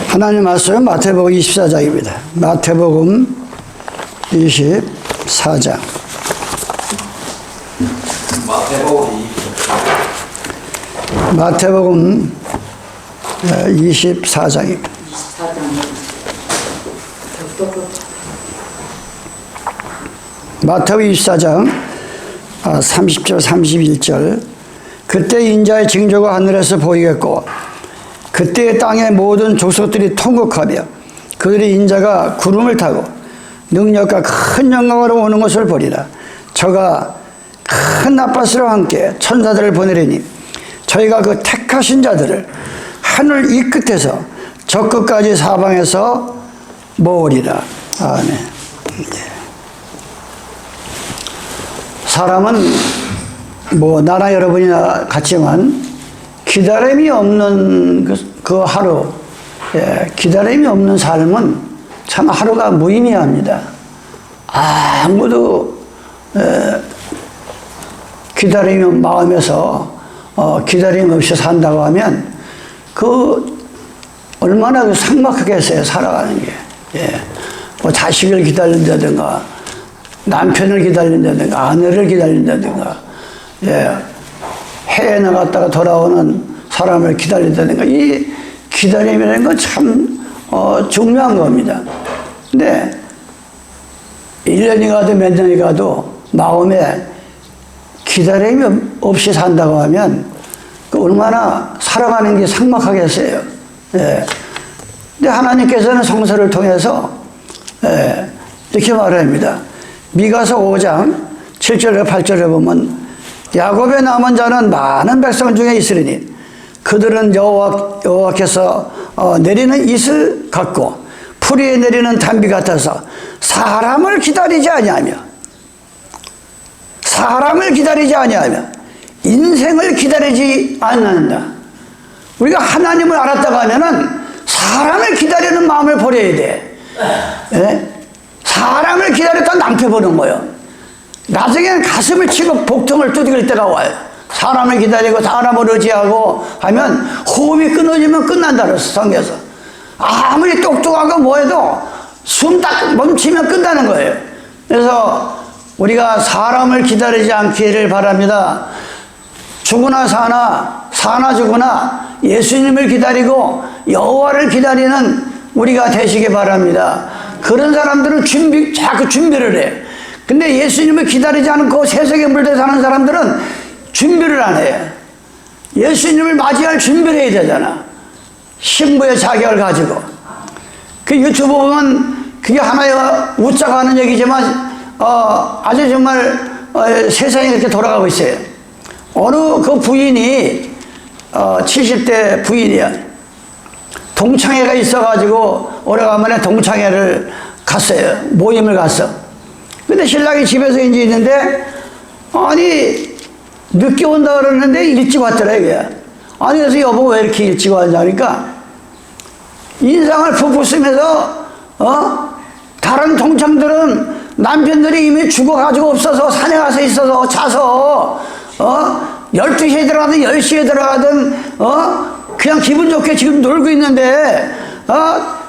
하나님 말씀 마태복음 24장입니다. 마태복음 24장. 마태복음 24장입니다. 마태복음 24장 30절 31절. 그때 인자의 징조가 하늘에서 보이겠고 그때 땅의 모든 족속들이 통곡하며 그들의 인자가 구름을 타고 능력과 큰 영광으로 오는 것을 보리라. 저가 큰 낫밭으로 함께 천사들을 보내리니 저희가 그 택하신 자들을 하늘 이 끝에서 저 끝까지 사방에서 모으리라. 아멘. 사람은 나나 여러분이나 같지만 기다림이 없는 그 하루, 기다림이 없는 삶은 참 하루가 무의미합니다. 아무도 기다림이 마음에서 기다림 없이 산다고 하면 얼마나 삭막하겠어요, 살아가는 게. 자식을 기다린다든가 남편을 기다린다든가 아내를 기다린다든가 해외 나갔다가 돌아오는 사람을 기다린다든가 이 기다림이라는 건 참 중요한 겁니다. 근데 1년이 가도 몇 년이 가도 마음에 기다림이 없이 산다고 하면 얼마나 살아가는 게 삭막하겠어요. 근데 하나님께서는 성서를 통해서 이렇게 말합니다. 미가서 5장 7절과 8절에 보면 야곱의 남은 자는 많은 백성 중에 있으리니 그들은 여호와께서 내리는 이슬 같고 풀이에 내리는 단비 같아서 사람을 기다리지 아니하며 인생을 기다리지 않는다. 우리가 하나님을 알았다고 하면은 사람을 기다리는 마음을 버려야 돼. 사람을 기다렸다 낭패보는 거예요. 나중에는 가슴을 치고 복통을 두드릴 때가 와요. 사람을 기다리고 사람을 의지하고 하면 호흡이 끊어지면 끝난다 그랬어, 성경에서. 아무리 똑똑하고 뭐해도 숨 딱 멈추면 끝나는 거예요. 그래서 우리가 사람을 기다리지 않기를 바랍니다. 죽으나 사나 죽으나 예수님을 기다리고 여호와를 기다리는 우리가 되시기 바랍니다. 그런 사람들은 자꾸 준비를 해. 근데 예수님을 기다리지 않고 세상에 물들어 사는 사람들은 준비를 안 해요. 예수님을 맞이할 준비를 해야 되잖아. 신부의 자격을 가지고. 그 유튜브 보면 그게 하나의 웃자고 하는 얘기지만 아주 정말 세상이 이렇게 돌아가고 있어요. 어느 그 부인이 70대 부인이야. 동창회가 있어가지고 오래간만에 동창회를 갔어요. 모임을 갔어. 근데 신랑이 집에서 이제 있는데 아니 늦게 온다 그러는데 일찍 왔더라 이게. 아니 그래서 여보 왜 이렇게 일찍 왔냐니까 인상을 푹푹 쓰면서 다른 동창들은 남편들이 이미 죽어가지고 없어서 산에 가서 있어서 자서 12시에 들어가든 10시에 들어가든 그냥 기분 좋게 지금 놀고 있는데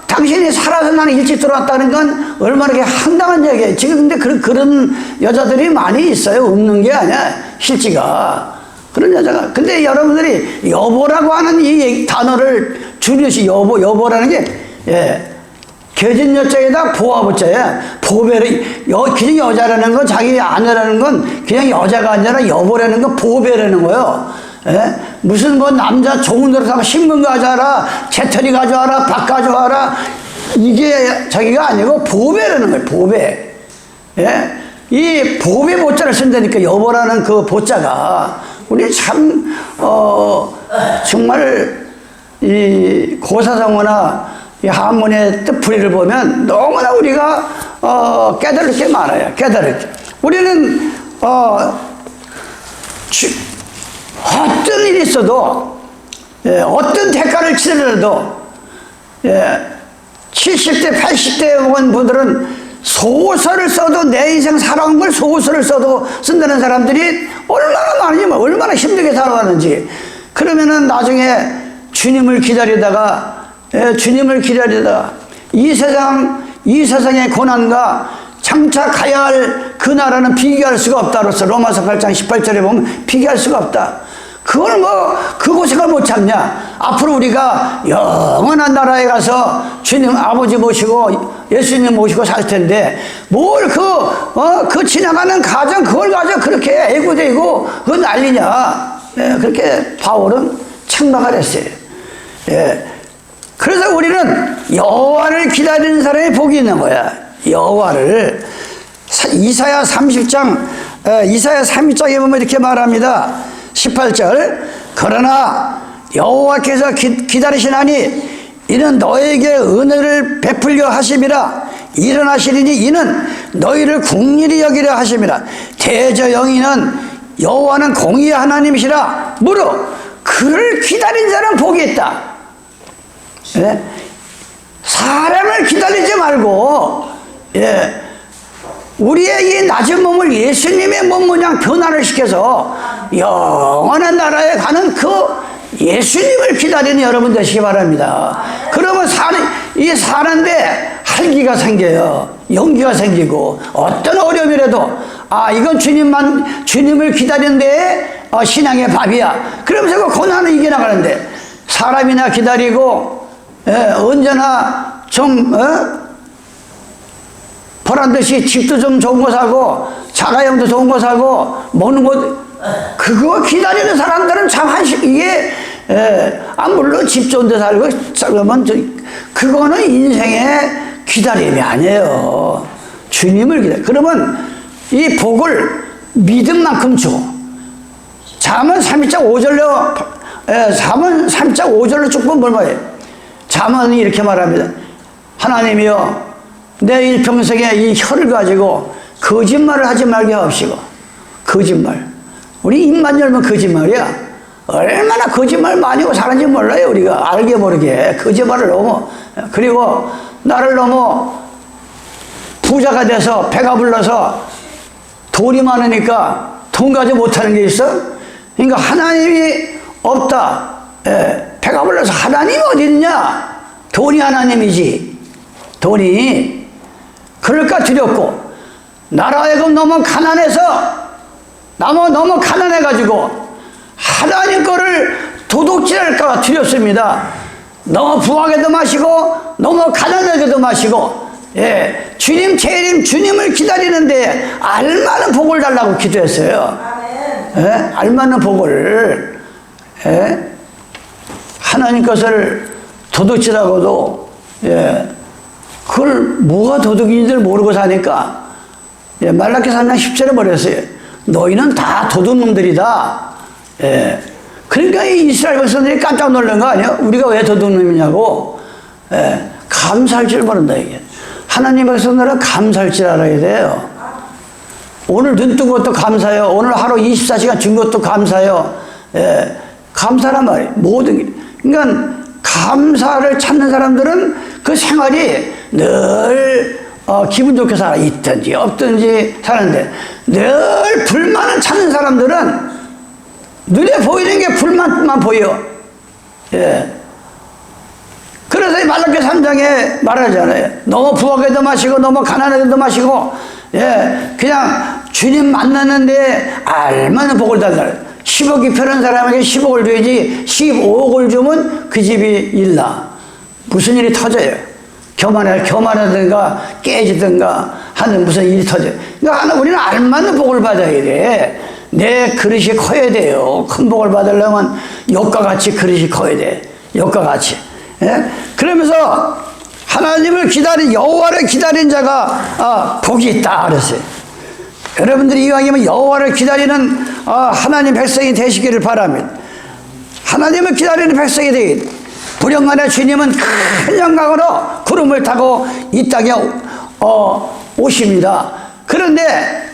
당신이 살아서 나는 일찍 들어왔다는 건 얼마나 황당한 얘기예요. 지금 근데 그런 여자들이 많이 있어요. 없는 게 아니야. 실지가. 그런 여자가. 근데 여러분들이 여보라고 하는 이 단어를 줄여서 여보라는 게 계진 여자에다 보아부자야. 보배를 그냥 여자라는 건 자기 아내라는 건 그냥 여자가 아니라 여보라는 건 보배라는 거예요. 무슨 남자 좋은 데로 사면 신문 가져와라, 재털이 가져와라, 밥 가져와라 이게 자기가 아니고 보배라는 거예요. 보배. 이 보배 보자를 쓴다니까. 여보라는 그 보자가 우리 참 정말 이 고사성어나 이 한문의 뜻풀이를 보면 너무나 우리가 깨달을 게 많아요. 깨달을 게. 우리는 어떤 일이 있어도 어떤 대가를 치더라도 70대 80대 온 분들은 소설을 써도 내 인생 살아온 걸 소설을 써도 쓴다는 사람들이 얼마나 많으냐면 얼마나 힘들게 살아왔는지. 그러면은 나중에 주님을 기다리다가 주님을 기다리다가 이 세상의 고난과 장차 가야 할 그 나라는 비교할 수가 없다로서 로마서 8장 18절에 보면 비교할 수가 없다. 그걸 그곳을 못 참냐? 앞으로 우리가 영원한 나라에 가서 주님 아버지 모시고 예수님 모시고 살 텐데 뭘 그 지나가는 가정 그걸 가지고 그렇게 애고대고 그 난리냐? 그렇게 바울은 책망을 했어요. 그래서 우리는 여호와를 기다리는 사람이 복이 있는 거야. 여호와를. 이사야 32장에 보면 이렇게 말합니다. 18절. 그러나 여호와께서 기다리시나니 이는 너에게 은혜를 베풀려 하심이라. 일어나시리니 이는 너희를 긍휼히 여기려 하심이라. 대저영이는 여호와는 공의의 하나님이시라. 무릇 그를 기다린 자는 복이 있다. 사람을 기다리지 말고 우리의 이 낮은 몸을 예수님의 몸 모양 변화를 시켜서 영원한 나라에 가는 그 예수님을 기다리는 여러분 되시기 바랍니다. 그러면 사는데 활기가 생겨요. 용기가 생기고 어떤 어려움이라도 이건 주님을 기다리는데 신앙의 밥이야. 그러면서 그 고난을 이겨나가는데 사람이나 기다리고 언제나 좀 보란듯이 집도 좀 좋은 거 사고 자가용도 좋은 거 사고 먹는 거 그거 기다리는 사람들은 참 이게 물론 집 좋은 데 살고 그러면 그거는 인생의 기다림이 아니에요. 주님을 기다려. 그러면 이 복을 믿음만큼 줘. 잠언 32장 5절로 잠언 32장 5절로 쭉 보면 뭐예요? 잠언이 이렇게 말합니다. 하나님이여 내 일평생에 이 혀를 가지고 거짓말을 하지 말게 하옵시고. 거짓말. 우리 입만 열면 거짓말이야. 얼마나 거짓말 많이 하고 사는지 몰라요. 우리가 알게 모르게 거짓말을 너무. 그리고 나를 너무 부자가 돼서 배가 불러서 돈이 많으니까 돈 가지고 못하는 게 있어? 그러니까 하나님이 없다. 배가 불러서 하나님이 어디 있냐? 돈이 하나님이지. 돈이. 그럴까 두렵고 나라에금 너무 가난해서 너무 가난해가지고 하나님 거를 도둑질할까 두렵습니다. 너무 부하게도 마시고 너무 가난하게도 마시고 주님 재림 주님을 기다리는데 알맞은 복을 달라고 기도했어요. 알맞은 복을 하나님 것을 도둑질하고도 그걸 뭐가 도둑인지를 모르고 사니까 말라기 3장 10절에 뭐랬어요? 너희는 다 도둑놈들이다. 그러니까 이 이스라엘 백성들이 깜짝 놀란 거 아니야? 우리가 왜 도둑놈이냐고. 감사할 줄 모른다 이게. 하나님 백성들은 감사할 줄 알아야 돼요. 오늘 눈 뜬 것도 감사해요. 오늘 하루 24시간 준 것도 감사해요. 감사란 말이에요. 모든 게. 그러니까 감사를 찾는 사람들은 그 생활이 늘 기분 좋게 살아. 있든지 없든지 사는데 늘 불만을 찾는 사람들은 눈에 보이는 게 불만만 보여. 그래서 이 말라기 3장에 말하잖아요. 너무 부하게도 마시고 너무 가난하게도 마시고 그냥 주님 만나는데 알만한 복을 달라. 10억이 필요한 사람에게 10억을 줘야지 15억을 주면 그 집이 일나. 무슨 일이 터져요. 교만하든가 깨지든가 하는 무슨 일이 터져요. 그러니까 우리는 알맞는 복을 받아야 돼. 내 그릇이 커야 돼요. 큰 복을 받으려면 욕과 같이 그릇이 커야 돼. 욕과 같이. 그러면서 하나님을 여호와를 기다린 자가 복이 있다 그랬어요. 여러분들이 이왕이면 여호와를 기다리는 하나님 백성이 되시기를 바랍니다. 하나님을 기다리는 백성이 되길. 불영간에 주님은 큰 영광으로 구름을 타고 이 땅에 오십니다. 그런데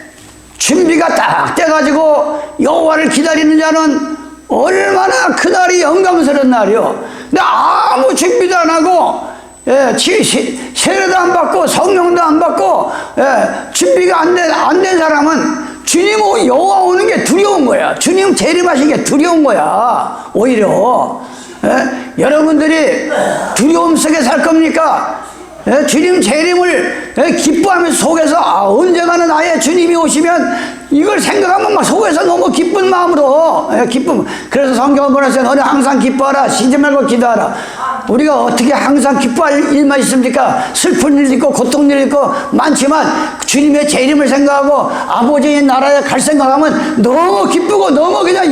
준비가 딱 돼가지고 여호와를 기다리는 자는 얼마나 그날이 영광스러운 날이요. 근데 아무 준비도 안 하고 세례도 안 받고 성령도 안 받고 준비가 안 된 사람은 주님 여호와 오는 게 두려운 거야. 주님 재림하신 게 두려운 거야. 오히려 여러분들이 두려움 속에 살 겁니까? 예? 주님 재림을 기뻐하면서 속에서 언젠가는 나의 주님이 오시면 이걸 생각하면 막 속에서 너무 기쁜 마음으로 기쁨. 그래서 성경은 그러세요. 너는 항상 기뻐하라. 쉬지 말고 기도하라. 우리가 어떻게 항상 기뻐할 일만 있습니까? 슬픈 일 있고 고통 일 있고 많지만 주님의 재림을 생각하고 아버지의 나라에 갈 생각하면 너무 기쁘고 너무 그냥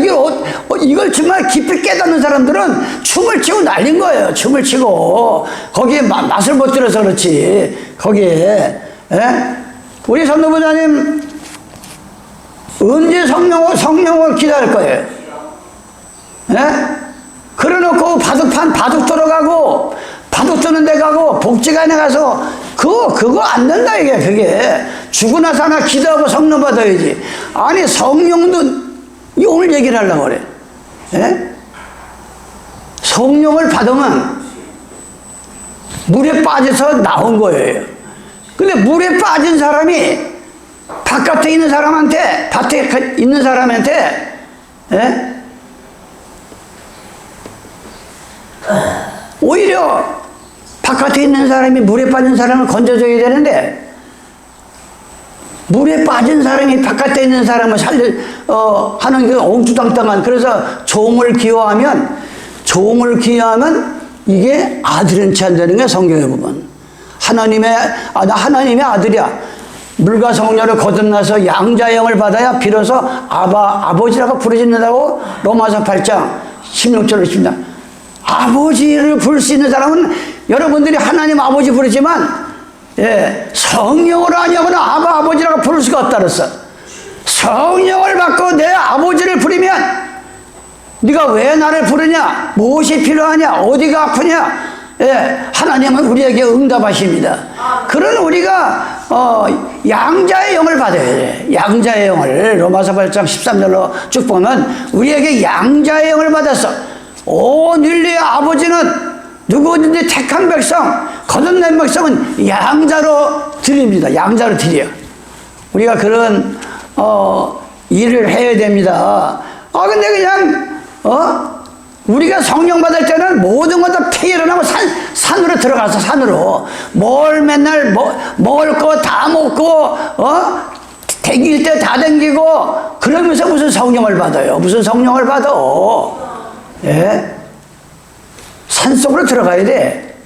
이걸 정말 깊이 깨닫는 사람들은 춤을 추고 난린 거예요. 춤을 추고 거기에 맛을 못 들어서 그렇지. 거기에 우리 선도부장님 언제 성령을 기도할 거예요? 그래놓고 바둑 들어가고 바둑 뜨는 데 가고 복지관에 가서 그거 안 된다 이게. 그게 죽고 나서 하나 기도하고 성령 받아야지. 아니 성령도 오늘 얘기를 하려고 그래. 성령을 받으면 물에 빠져서 나온 거예요. 근데 물에 빠진 사람이 바깥에 있는 사람한테, 밭에 있는 사람한테, 오히려 바깥에 있는 사람이 물에 빠진 사람을 건져줘야 되는데, 물에 빠진 사람이 바깥에 있는 사람을 하는 게 엉뚱땅땅한. 그래서 종을 기여하면 이게 아들은치 안 되는 게 성경에 보면. 나 하나님의 아들이야. 물과 성령을 거듭나서 양자의 영을 받아야 비로소 아버지라고 부르짖는다고 로마서 8장 16절로 있습니다. 아버지를 부를 수 있는 사람은 여러분들이 하나님 아버지 부르지만 성령으로 하냐고는 아버지라고 부를 수가 없다 그랬어. 성령을 받고 내 아버지를 부르면 네가 왜 나를 부르냐? 무엇이 필요하냐? 어디가 아프냐? 하나님은 우리에게 응답하십니다. 그런 우리가 양자의 영을 받아야 돼. 양자의 영을 로마서 8장 13절로 쭉 보면 우리에게 양자의 영을 받았어. 오 닐리의 아버지는 누구든지 택한 백성 거듭난 백성은 양자로 드립니다. 양자로 드려요. 우리가 그런 일을 해야 됩니다. 근데 그냥 우리가 성령 받을 때는 모든 것 다 폐일을 하고 산으로 들어가서 산으로 뭘 맨날 먹을 거 다 먹고 댕길 때 다 댕기고 그러면서 무슨 성령을 받아요? 무슨 성령을 받아? 산속으로 들어가야 돼.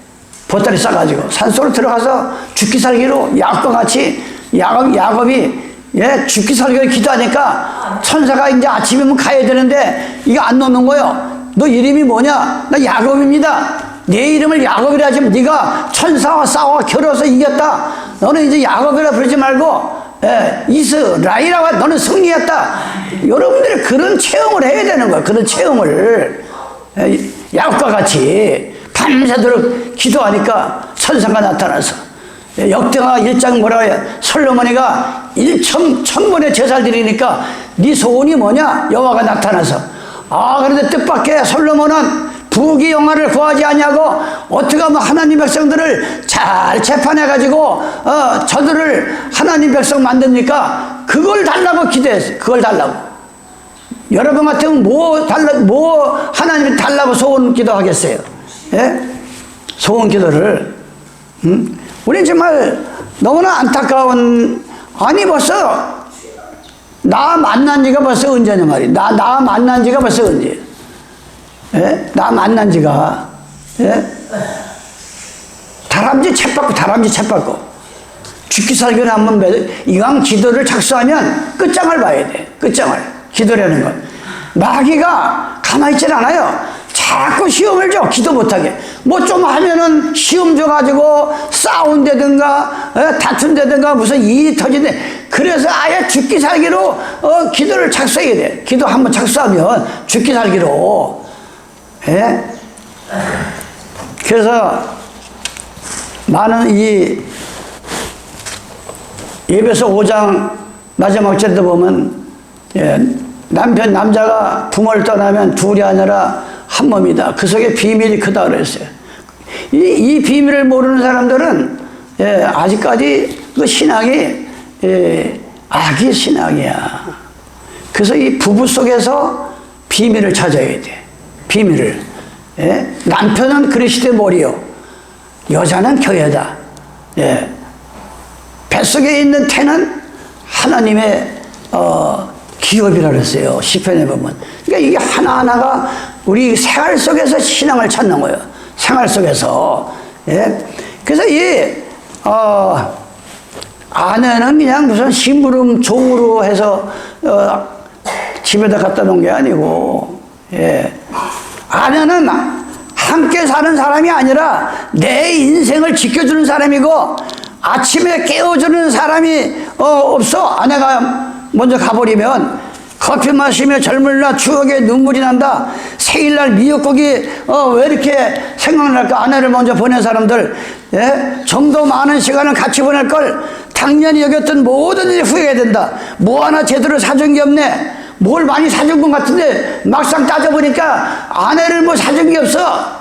보따리 싸가지고 산속으로 들어가서 죽기 살기로 야곱과 같이 야곱이 죽기 살기로 기도하니까 천사가 이제 아침이면 가야 되는데 이거 안 놓는 거예요. 너 이름이 뭐냐? 나 야곱입니다. 내 이름을 야곱이라 하지만 네가 천사와 싸워 겨뤄서 이겼다. 너는 이제 야곱이라 부르지 말고 이스라엘이라고 너는 승리했다. 여러분들이 그런 체험을 해야 되는 거야. 그런 체험을 야곱과 같이 밤새도록 기도하니까 천사가 나타나서 역대하 1장 뭐라고 해요? 솔로몬이가 1000번의 제사를 드리니까 네 소원이 뭐냐? 여호와가 나타나서 그런데 뜻밖의 솔로몬은 부귀 영화를 구하지 않냐고 어떻게 하면 하나님 백성들을 잘 재판해가지고 저들을 하나님 백성 만듭니까? 그걸 달라고 기도했어요. 그걸 달라고. 여러분 같으면 뭐 하나님이 달라고 소원 기도하겠어요? 소원 기도를. 우리 정말 너무나 안타까운. 아니 벌써 나 만난 지가 벌써 언제냐 말이야. 나 만난 지가 벌써 언제. 나 만난 지가 다람쥐 챗받고 죽기 살기를 한번 이왕 기도를 착수하면 끝장을 봐야 돼. 끝장을. 기도라는 건 마귀가 가만히 있질 않아요. 자꾸 시험을 줘. 기도 못하게. 뭐 좀 하면은 시험 줘가지고 싸운다든가 다툰다든가 무슨 일이 터지네. 그래서 아예 죽기 살기로 기도를 착수해야 돼. 기도 한번 착수하면 죽기 살기로. 그래서 많은 이 에베소 5장 마지막 절에도 보면 남자가 부모를 떠나면 둘이 아니라 한 몸이다. 그 속에 비밀이 크다 그랬어요. 이 비밀을 모르는 사람들은 아직까지 그 신앙이 악의 신앙이야. 그래서 이 부부 속에서 비밀을 찾아야 돼. 비밀을. 남편은 그리스도의 머리요. 여자는 교회다. 예. 뱃속에 있는 태는 하나님의 기업이라 그랬어요. 시편에 보면. 그러니까 이게 하나하나가 우리 생활 속에서 신앙을 찾는 거예요. 생활 속에서. 예. 그래서 이 아내는 그냥 무슨 심부름 종으로 해서 집에다 갖다 놓은 게 아니고, 예. 아내는 함께 사는 사람이 아니라 내 인생을 지켜주는 사람이고, 아침에 깨워주는 사람이 없어. 아내가 먼저 가버리면 커피 마시며 젊은 날 추억에 눈물이 난다. 생일날 미역국이 왜 이렇게 생각날까. 아내를 먼저 보낸 사람들, 예? 정도 많은 시간을 같이 보낼 걸 당연히 여겼던 모든 일이 후회가 된다. 뭐 하나 제대로 사준 게 없네. 뭘 많이 사준 것 같은데 막상 따져보니까 아내를 뭐 사준 게 없어.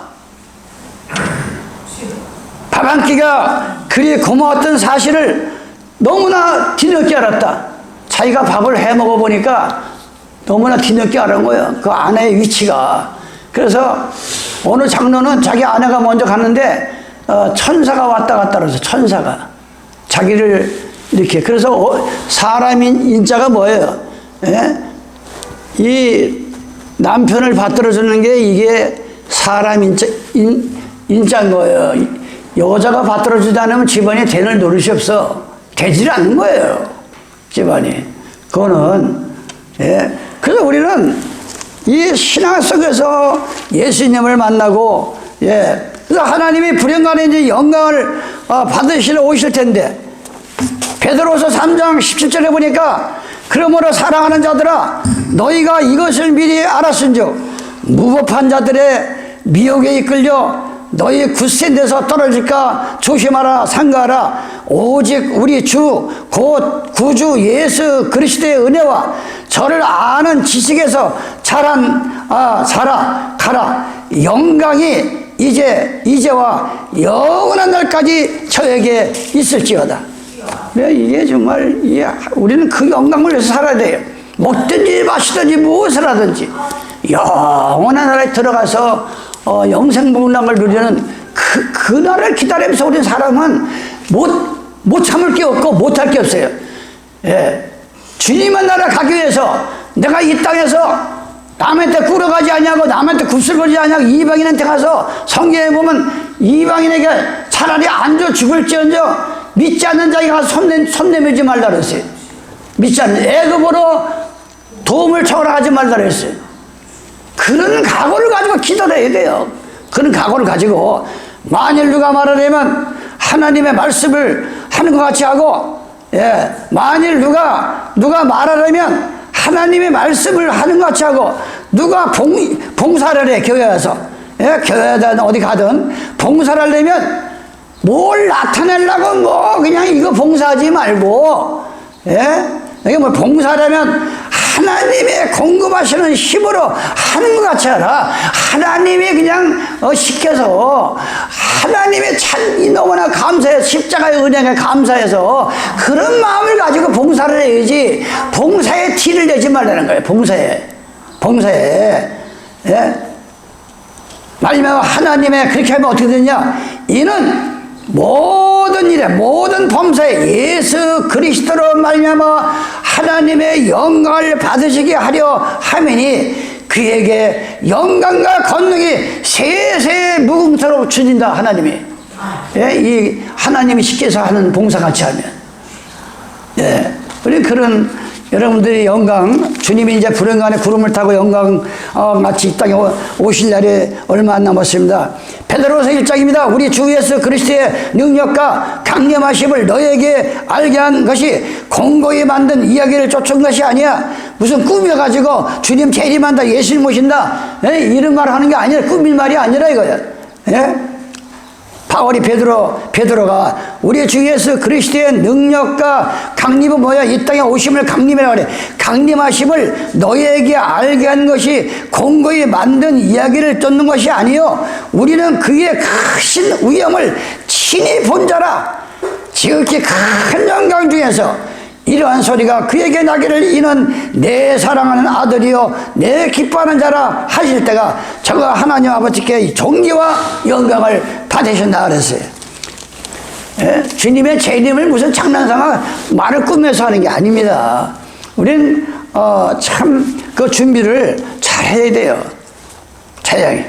밥 한 끼가 그리 고마웠던 사실을 너무나 뒤늦게 알았다. 자기가 밥을 해 먹어보니까 너무나 뒤늦게 알은 거예요. 그 아내의 위치가. 그래서 어느 장로는 자기 아내가 먼저 갔는데 천사가 왔다 갔다 그래서 천사가 자기를 이렇게. 그래서 사람인 인자가 뭐예요? 예? 이 남편을 받들어주는 게 이게 사람 인자인 거예요. 여자가 받들어주지 않으면 집안에 되는 노릇이 없어. 되질 않는 거예요. 집안이. 그거는, 예. 그래서 우리는 이 신앙 속에서 예수님을 만나고, 예. 그래서 하나님이 불행간에 이제 영광을 받으시러 오실 텐데, 베드로서 3장 17절에 보니까, 그러므로 사랑하는 자들아, 너희가 이것을 미리 알았은즉 무법한 자들의 미혹에 이끌려 너희 굳센 데서 떨어질까 조심하라. 삼가하라. 오직 우리 주 곧 구주 예수 그리스도의 은혜와 저를 아는 지식에서 가라. 영광이 이제와 영원한 날까지 저에게 있을지어다. 이게 정말 우리는 그 영광을 위해서 살아야 돼요. 먹든지 마시든지 무엇을 하든지 영원한 나라에 들어가서 영생복락을 누리는 그 날을 기다리면서 우리 사람은 못 참을 게 없고 못할 게 없어요. 예. 주님의 나라 가기 위해서 내가 이 땅에서 남한테 꿇어가지 않냐고, 남한테 굽슬거리지 않냐고, 이방인한테 가서 성경에 보면 이방인에게 차라리 앉아 죽을지언정 믿지 않는 자에게 가서 손 내밀지 말라 그랬어요. 믿지 않는 애굽으로 도움을 청하라 하지 말라 그랬어요. 그런 각오를 가지고 기도를 해야 돼요. 그런 각오를 가지고 만일 누가 말하려면 하나님의 말씀을 하는 것 같이 하고, 예, 만일 누가 말하려면 하나님의 말씀을 하는 것 같이 하고, 누가 봉사를 해 교회에서, 예, 교회든 어디 가든 봉사를 하려면 뭘 나타내려고 뭐 그냥 이거 봉사하지 말고, 예, 이게 뭐 봉사라면 하나님의 공급하시는 힘으로 하는 것 같이 하라. 하나님이 그냥 시켜서 하나님의 참 너무나 감사해서 십자가의 은혜에 감사해서 그런 마음을 가지고 봉사를 해야지 봉사에 티를 내지 말라는 거예요. 봉사에. 예? 말하면 하나님의 그렇게 하면 어떻게 되냐? 이는 모든 일에 모든 범사에 예수 그리스도로 말미암아 하나님의 영광을 받으시게 하려 하매니 그에게 영광과 권능이 세세 무궁토록 주진다. 하나님이, 예? 이 하나님이 시켜서 하는 봉사같이 하면, 예, 우리 그런 여러분들이 영광, 주님이 이제 불행간에 구름을 타고 영광 마치 이 땅에 오실 날이 얼마 안 남았습니다. 베드로서 1장입니다. 우리 주 예수 그리스도의 능력과 강림하심을 너에게 알게 한 것이 공고히 만든 이야기를 쫓은 것이 아니야. 무슨 꾸며가지고 주님 재림한다, 예수님 모신다, 예? 이런 말 하는 게 아니라, 꾸밀 말이 아니라 이거야. 예? 바울이 베드로가 우리 주 예수 그리스도의 능력과 강림은 뭐야? 이 땅에 오심을 강림이라고 그래. 강림하심을 너희에게 알게 한 것이 공고히 만든 이야기를 쫓는 것이 아니요 우리는 그의 크신 위엄을 친히 본 자라. 지극히 큰 영광 중에서 이러한 소리가 그에게 나기를 이는 내 사랑하는 아들이요 내 기뻐하는 자라 하실 때가 저가 하나님 아버지께 존귀와 영광을 받으신다 그랬어요. 예? 주님의 재림을 무슨 장난삼아 말을 꾸며서 하는 게 아닙니다. 우리는 참 그 준비를 잘 해야 돼요. 차양이.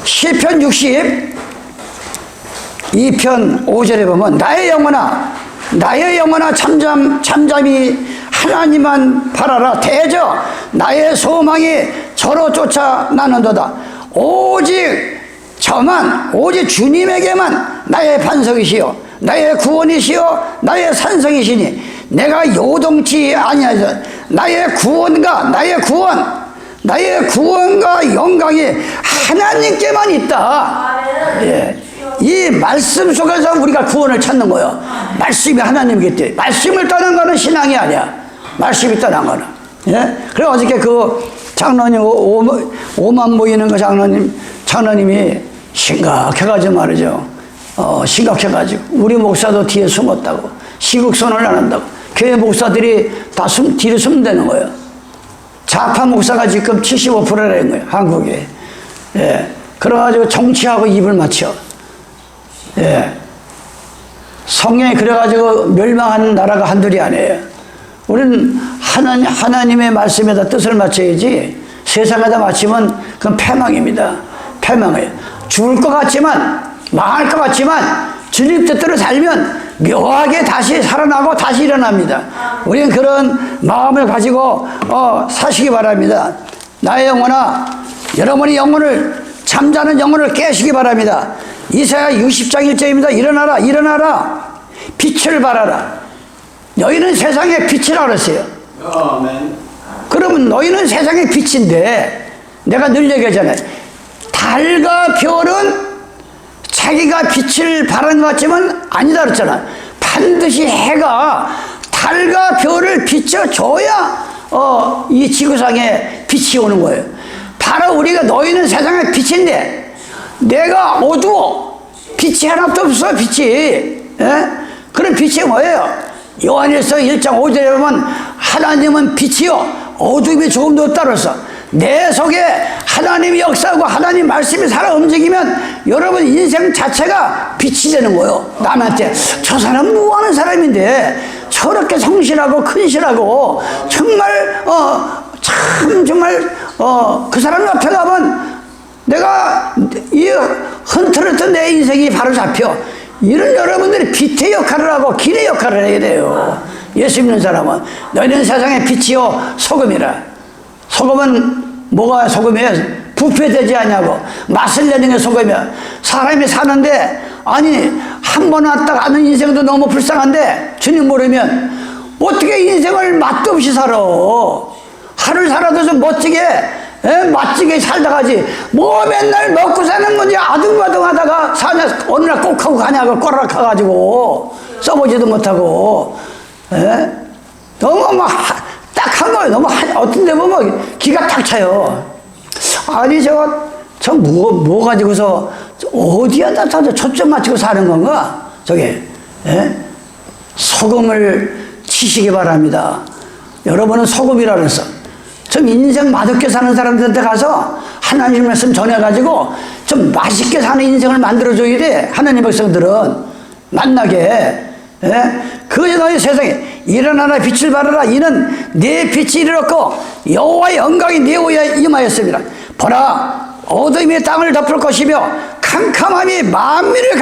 시편 62편 5절에 보면 나의 영혼아 잠잠히 하나님만 바라라. 대저 나의 소망이 저로 쫓아 나는도다. 오직 주님에게만 나의 반석이시요 나의 구원이시요 나의 산성이시니 내가 요동치 아니하여 나의 구원과 영광이 하나님께만 있다. 예. 이 말씀 속에서 우리가 구원을 찾는 거예요. 말씀이 하나님이기 때문에. 말씀을 떠난 거는 신앙이 아니야. 말씀이 떠난 거는. 예? 그래 어저께 그 장로님 오만 모이는 그 장로님이 심각해가지고 말이죠. 심각해가지고 우리 목사도 뒤에 숨었다고 시국선을 안 한다고 교회 목사들이 다 뒤로 숨는다는 거예요. 좌파 목사가 지금 75%라는 거예요. 한국에. 예. 그래가지고 정치하고 입을 맞춰. 예. 성경이 그래가지고 멸망하는 나라가 한둘이 아니에요. 우리는 하나님의 말씀에다 뜻을 맞춰야지 세상에다 맞추면 그건 패망입니다. 패망이에요. 죽을 것 같지만 망할 것 같지만 주님 뜻대로 살면 묘하게 다시 살아나고 다시 일어납니다. 우리는 그런 마음을 가지고 사시기 바랍니다. 나의 영혼아 여러분의 영혼을 잠자는 영혼을 깨시기 바랍니다. 이사야 60장 1절입니다. 일어나라 빛을 발하라. 너희는 세상의 빛이라 그랬어요. 그러면 너희는 세상의 빛인데 내가 늘 얘기하잖아요. 달과 별은 자기가 빛을 발하는 것 같지만 아니다 그랬잖아. 반드시 해가 달과 별을 비춰줘야 이 지구상에 빛이 오는 거예요. 바로 우리가 너희는 세상의 빛인데 내가 어두워. 빛이 하나도 없어. 빛이. 예? 그런 빛이 뭐예요? 요한일서 1장 5절에 보면 하나님은 빛이요 어둠이 조금도 없다 그랬어. 내 속에 하나님이 역사하고 하나님 말씀이 살아 움직이면 여러분 인생 자체가 빛이 되는 거예요. 남한테 저 사람 뭐하는 사람인데 저렇게 성실하고 큰실하고 정말 정말 그 사람 옆에 가면 내가 이 흔들었던 내 인생이 바로 잡혀. 이런 여러분들이 빛의 역할을 하고 길의 역할을 해야 돼요. 예수 믿는 사람은 너희는 세상의 빛이요 소금이라. 소금은 뭐가 소금이에요? 부패되지 않냐고. 맛을 내는 게 소금이야. 사람이 사는데 아니 한 번 왔다 가는 인생도 너무 불쌍한데 주님 모르면 어떻게 인생을 맛도 없이 살아. 하루를 살아도 좀 멋지게 살다 가지. 뭐 맨날 먹고 사는 건지 아둥바둥 하다가 사냐 어느 날 꼭 하고 가냐고 꼬락 가가지고 써보지도 못하고. 너무 막 딱 한 거예요. 너무 어떤 데 보면 기가 탁 차요. 아니 저 뭐 가지고서 어디야 나 초점 맞추고 사는 건가? 저게 소금을 치시기 바랍니다. 여러분은 소금이라 그랬어. 좀 인생 맛없게 사는 사람들한테 가서 하나님 말씀 전해가지고 좀 맛있게 사는 인생을 만들어줘야 돼. 하나님 백성들은 만나게. 그저 너희 세상에 일어나라 빛을 발하라. 이는 내 빛이 이르렀고 여호와의 영광이 내 위에 임하였습니다. 보라 어둠이 땅을 덮을 것이며 캄캄함이 만민을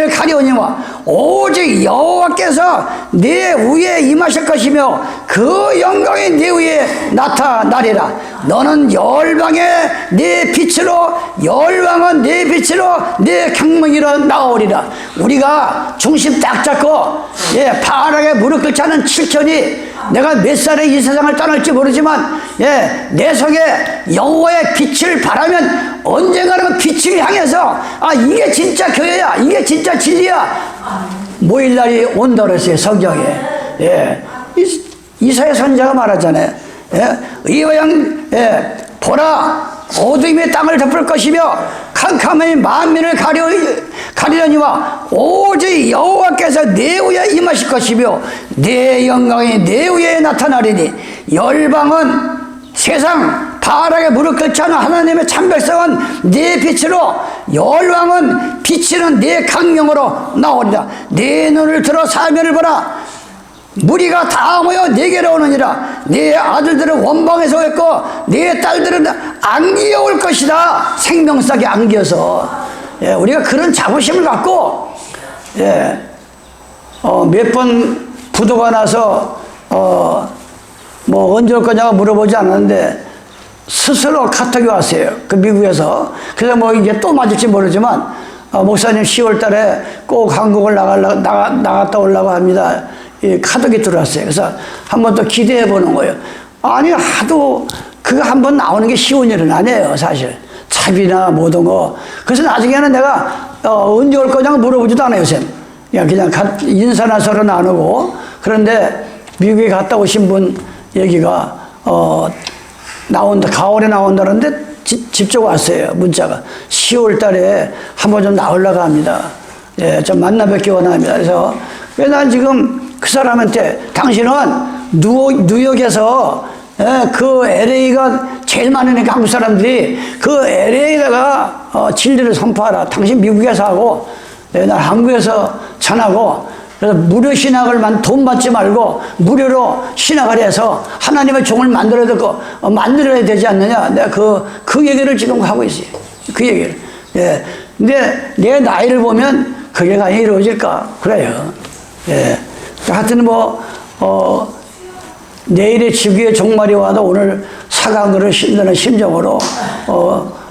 가려우니와 오직 여호와께서 내 위에 임하실 것이며 그 영광이 내 위에 나타나리라. 너는 열방의 내 빛으로 열왕은 내 빛으로 내 경명이로 나오리라. 우리가 중심 딱 잡고 파랗게 무릎 꿇지 않은 7천이 내가 몇 살에 이 세상을 떠날지 모르지만 내 속에 여호와의 빛을 바라면 언젠가는 빛을 향해서 이게 진짜 교회야, 이게 진짜 진리야 모일 날이 온다 그랬어요. 성경에. 이사야 선지자가 말하잖아요. 이와양 보라 어둠이 땅을 덮을 것이며 캄캄함이 만민을 가리려니와 오직 여호와께서 내 위에 임하실 것이며 내 영광이 내 위에 나타나리니 열방은 세상 타락에 무릎 꿇지 않은 하나님의 참백성은 네 빛으로 열왕은 비치는 네 강명으로 나오리라. 네 눈을 들어 사면을 보라. 무리가 다 모여 네게로 오느니라. 네 아들들은 원방에서 오겠고 네 딸들은 안기에 올 것이다. 생명싹이 안기어서. 예, 우리가 그런 자부심을 갖고 몇 번 부도가 나서 뭐 언제 올 거냐고 물어보지 않았는데 스스로 카톡이 왔어요. 그 미국에서. 그래서 뭐 이제 또 맞을지 모르지만 목사님 10월 달에 꼭 한국을 나갔다 오려고 합니다. 이 카톡이 들어왔어요. 그래서 한번 또 기대해 보는 거예요. 아니 하도 그거 한번 나오는 게 쉬운 일은 아니에요. 사실 차비나 모든 거. 그래서 나중에는 내가 언제 올 거냐고 물어보지도 않아요. 쌤. 그냥 인사나 서로 나누고. 그런데 미국에 갔다 오신 분 얘기가 나온다, 가을에 나온다는데 직접 왔어요. 문자가 10월 달에 한번 좀 나오려고 합니다. 예, 좀 만나 뵙기 원합니다. 그래서 왜 난 지금 그 사람한테 당신은 뉴욕에서 그 LA가 제일 많으니까 한국 사람들이 그 LA에다가 진리를 선포하라. 당신 미국에서 하고 난 한국에서 전하고. 그래서 무료 신학을 돈 받지 말고 무료로 신학을 해서 하나님의 종을 만들어야 되지 않느냐. 내가 그 얘기를 지금 하고 있어요. 그 얘기를. 예. 근데 내 나이를 보면 그게 과연 이루어질까? 그래요. 예. 하여튼 내일의 지구의 종말이 와도 오늘 사강으로 신드는 심정으로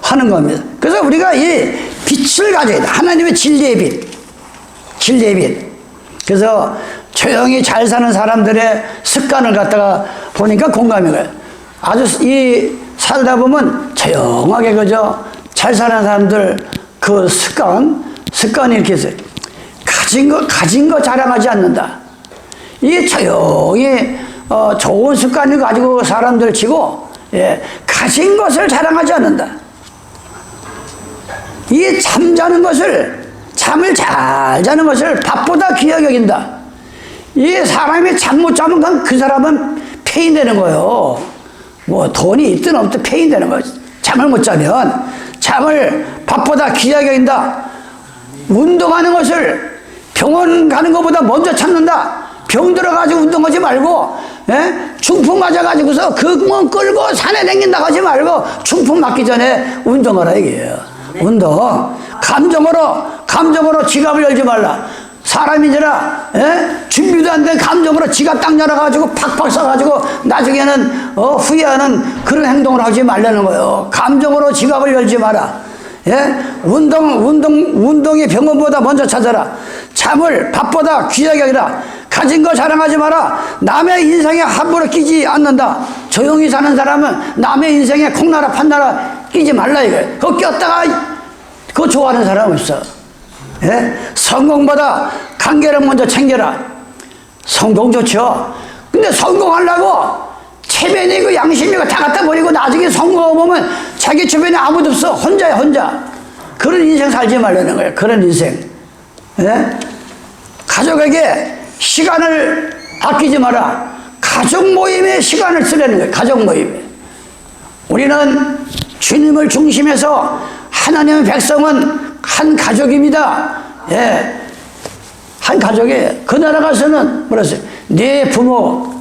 하는 겁니다. 그래서 우리가 이 빛을 가져야 돼. 하나님의 진리의 빛. 진리의 빛. 그래서 조용히 잘 사는 사람들의 습관을 갖다가 보니까 공감이 가요. 아주 살다 보면 조용하게 그저 잘 사는 사람들 그 습관이 이렇게 있어요. 가진 거 자랑하지 않는다. 이게 조용히 좋은 습관을 가지고 사람들 치고 가진 것을 자랑하지 않는다. 이 잠을 잘 자는 것을 밥보다 귀하게 여긴다. 이 사람이 잠 못 자면 그 사람은 폐인되는 거예요. 뭐 돈이 있든 없든 폐인되는 거예요. 잠을 못 자면 잠을 밥보다 귀하게 여긴다. 운동하는 것을 병원 가는 것보다 먼저 찾는다. 병 들어가지고 운동하지 말고 중풍 맞아가지고서 그만 끌고 산에 다닌다 하지 말고 중풍 맞기 전에 운동하라 이게요. 운동. 감정으로 지갑을 열지 말라. 사람이잖아. 준비도 안 된 감정으로 지갑 딱 열어가지고 팍팍 써가지고 나중에는 후회하는 그런 행동을 하지 말라는 거예요. 감정으로 지갑을 열지 마라. 운동이 병원보다 먼저 찾아라. 잠을 밥보다 귀하게 여기라. 가진 거 자랑하지 마라. 남의 인생에 함부로 끼지 않는다. 조용히 사는 사람은 남의 인생에 콩나라 판나라 끼지 말라 이거예요. 그거 꼈다가 그거 좋아하는 사람 없어. 성공보다 관계를 먼저 챙겨라. 성공 좋죠. 근데 성공하려고 체면이고 양심이고 다 갖다 버리고 나중에 성공하면 자기 주변에 아무도 없어. 혼자야 혼자. 그런 인생 살지 말라는 거예요. 그런 인생. 가족에게 시간을 아끼지 마라. 가족 모임에 시간을 쓰라는 거예요. 가족 모임에. 우리는 주님을 중심해서 하나님의 백성은 한 가족입니다. 한 가족이에요. 그 나라 가서는 뭐랬어요? 내 부모,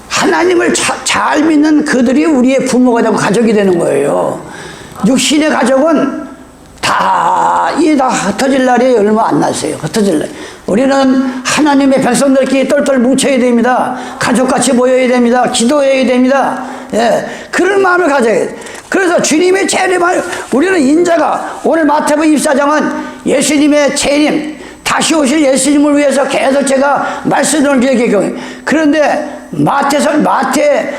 하나님을 잘 믿는 그들이 우리의 부모가 되고 가족이 되는 거예요. 육신의 가족은 다 흩어질 날이 얼마 안 났어요. 흩어질 날. 우리는 하나님의 백성들끼리 똘똘 뭉쳐야 됩니다. 가족같이 모여야 됩니다. 기도해야 됩니다. 그런 마음을 가져야 돼요. 그래서 주님의 재림을 우리는 인자가 오늘 마태복음 24장은 예수님의 재림, 다시 오실 예수님을 위해서 계속 제가 말씀을 얘기해요. 그런데 마태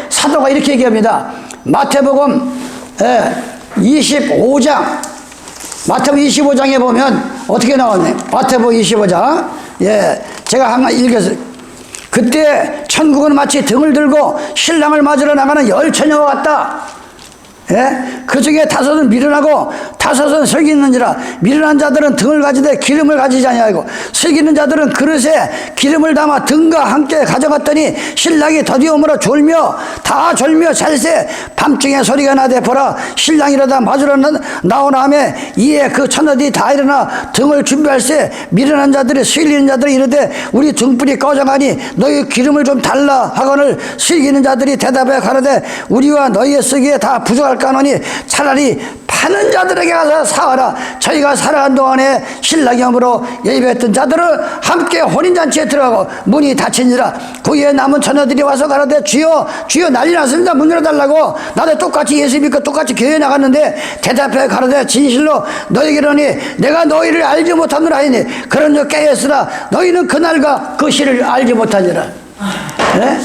사도가 이렇게 얘기합니다. 마태복음 25장, 마태복음 25장에 보면 어떻게 나왔네? 마태복음 25장. 제가 한번 읽었어요. 그때 천국은 마치 등을 들고 신랑을 맞으러 나가는 열 처녀와 같다. 예? 그 중에 5은 미련하고 5은 설기 있는지라. 미련한 자들은 등을 가지되 기름을 가지지 아니하고 설기 있는 자들은 그릇에 기름을 담아 등과 함께 가져갔더니 신랑이 더디오므로 졸며 잘세. 밤중에 소리가 나되 보라 신랑이라다 맞으러 나오나 하며 이에 그 처녀들이 다 일어나 등을 준비할세. 미련한 자들이 설기 있는 자들이 이르되 우리 등불이 꺼져가니 너희 기름을 좀 달라 하거늘 설기 있는 자들이 대답해 가로되 우리와 너희의 쓰기에 다 부족할 까노니 차라리 파는 자들에게 가서 사하라. 저희가 살아간 동안에 신랑이 오므로 예비했던 자들은 함께 혼인잔치에 들어가고 문이 닫힌지라. 거기에 남은 처녀들이 와서 가라되 주여 주여 난리 났습니다. 문 열어달라고. 나도 똑같이 예수 믿고 똑같이 교회에 나갔는데 대답해 가라되 진실로 너희에게 이르노니 내가 너희를 알지 못하노라 하니 그런즉 깨었으나 너희는 그날과 그 시를 알지 못하니라. 네?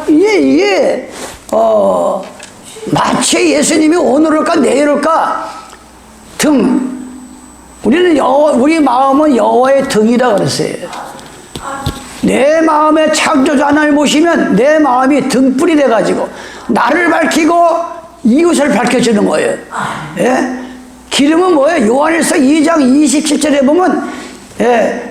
이게 마치 예수님이 오늘 올까 내일 올까 등. 우리는 우리 마음은 여호와의 등이라 그랬어요. 내 마음에 창조주 하나님을 모시면 내 마음이 등불이 돼가지고 나를 밝히고 이웃을 밝혀주는 거예요. 예? 기름은 뭐예요? 요한일서 2장 27절에 보면